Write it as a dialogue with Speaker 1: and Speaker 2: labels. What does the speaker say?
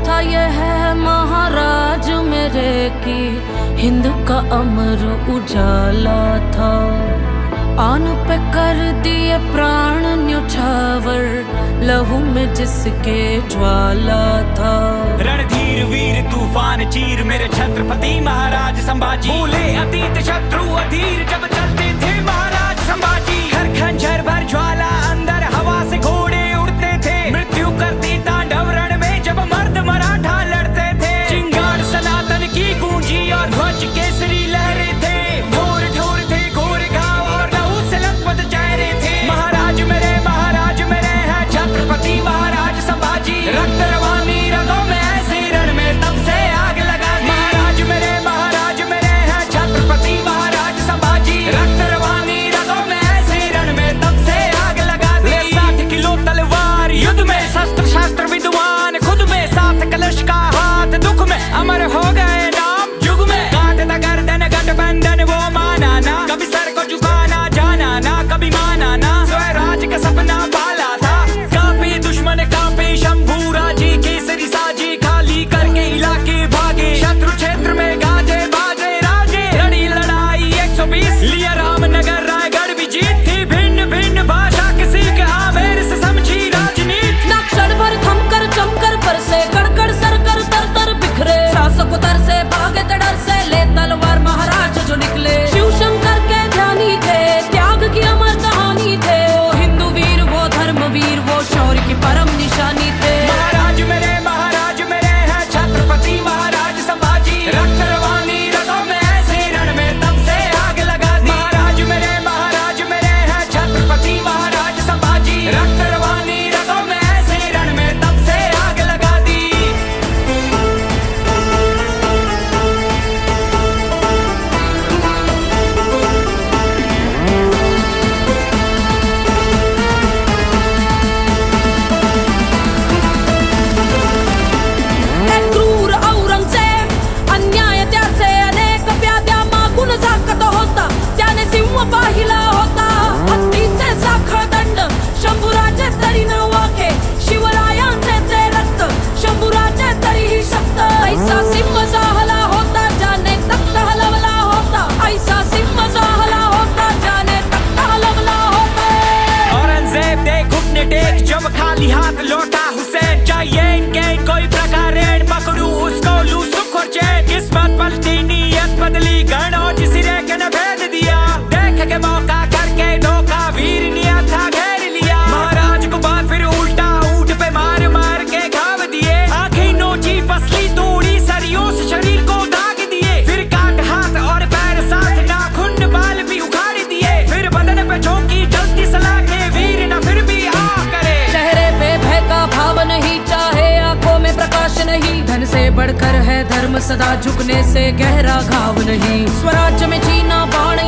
Speaker 1: था यह है महाराज मेरे की हिंद का अमर उजाला था। आन पे कर दिए प्राण न्योछावर, लहू में जिसके ज्वाला था।
Speaker 2: रणधीर वीर तूफान चीर मेरे छत्रपति महाराज संभाजी। भूले अतीत शत्रु अधीर जब चलते थे महाराज संभाजी। घर खंजर भर ज्वाला अंदर हवा से घोड़े उड़ते थे। मृत्यु करती तांडव रण में जब मर्द मराठा लड़ते थे। चिंगार सनातन की गूंजी और ध्वज केसरी लहरे थे। ढोर ढोर थे घोर घाव और लहू से लथपथ चेहरे थे। महाराज मेरे हैं छत्रपति महाराज संभाजी। रक्त रवानी रगों में ऐसे रण में तब से आग लगा दी। महाराज मेरे हैं छत्रपति महाराज संभाजी। रक्त रवानी रगों में ऐसे रण में तब से आग लगा दी। 60 किलो तलवार युद्ध में शस्त्र शास्त्र विद्वान खुद में। 7 कलश का हाथ दुख में अमर हो गए नाम युग में। काटता गर्दन गठबंधन वो माना ना, कभी सर को झुकाना जाना ना, कभी माना ना। स्वराज का सपना पाला था, कांपे दुश्मन कांपे शंभू राजी। केसरी साजी खाली करके इलाके भागे। शत्रु क्षेत्र में गाजे बाजे राजे। लड़ी लड़ाई 120 लिया रामनगर रायगढ़ भी जीत थी। भिन्न भिन्न भाषा किसी के आमेर से समझी राजनीति।
Speaker 1: ना क्षण भर थमकर जमकर पर से कड़कड़ सरकर तर तर बिखरे। शासक उतर से भागे डर से ले तलवार महाराज जो निकले। शिव शंकर के ध्यानी थे, त्याग की अमर कहानी थे। वो हिंदू वीर वो धर्मवीर वो शौर्य की परम निशानी थे।
Speaker 2: महाराज मेरे हैं छत्रपति महाराज संभाजी। रक्त रवानी रगों में ऐसे रण में तब से आग लगा दी। महाराज मेरे हैं छत्रपति महाराज संभाजी। रक्त रवानी रगों में ऐसे रण में तब से आग लगा दी।
Speaker 1: क्रूर औरंगजेब अन्याय त्याचे अनेक व्याध्या मागून झाकत होता। त्याने सिंह पाहिला होता, हत्तीचे साखळ दंड शंभूराचे तरी न वाखे। शिवरायांचे ते रक्त शंभूराचे तरीही शक्त। ऐसा सिंह जाहला होता ज्याने तख्त हलवला होता। ऐसा सिंह जाहला होता ज्याने तख्त हलवला होता।
Speaker 2: औरंगजेब दे घुटने टेक जब खाली हाथ लौटा हुसैन। चाहिए इनके कोई प्रकार ऋण पकड़ू उसको लू सुख और चैन। किस्मत पलटी नीयत बदली गण और सिरे के न भेद दिया। देख के मौका करके धोखा वीर नियत था घेर लिया। महाराज को बात फिर उल्टा ऊंट पे मार मार के घाव दिए। आंखें नोची पसली तोड़ी सरियों से शरीर को दाग दिए। फिर काट हाथ और पैर साथ नाखून बाल भी उखाड़ दिए। फिर बदन पे झोंकी जलती सलाखें वीर न फिर भी आ करे।
Speaker 1: चेहरे पे भय का भाव नहीं, चाहे आंखों में प्रकाश नहीं। धन से बढ़कर है धर्म सदा, झुकने से गहरा घाव नहीं। स्वराज्य में जीना बाण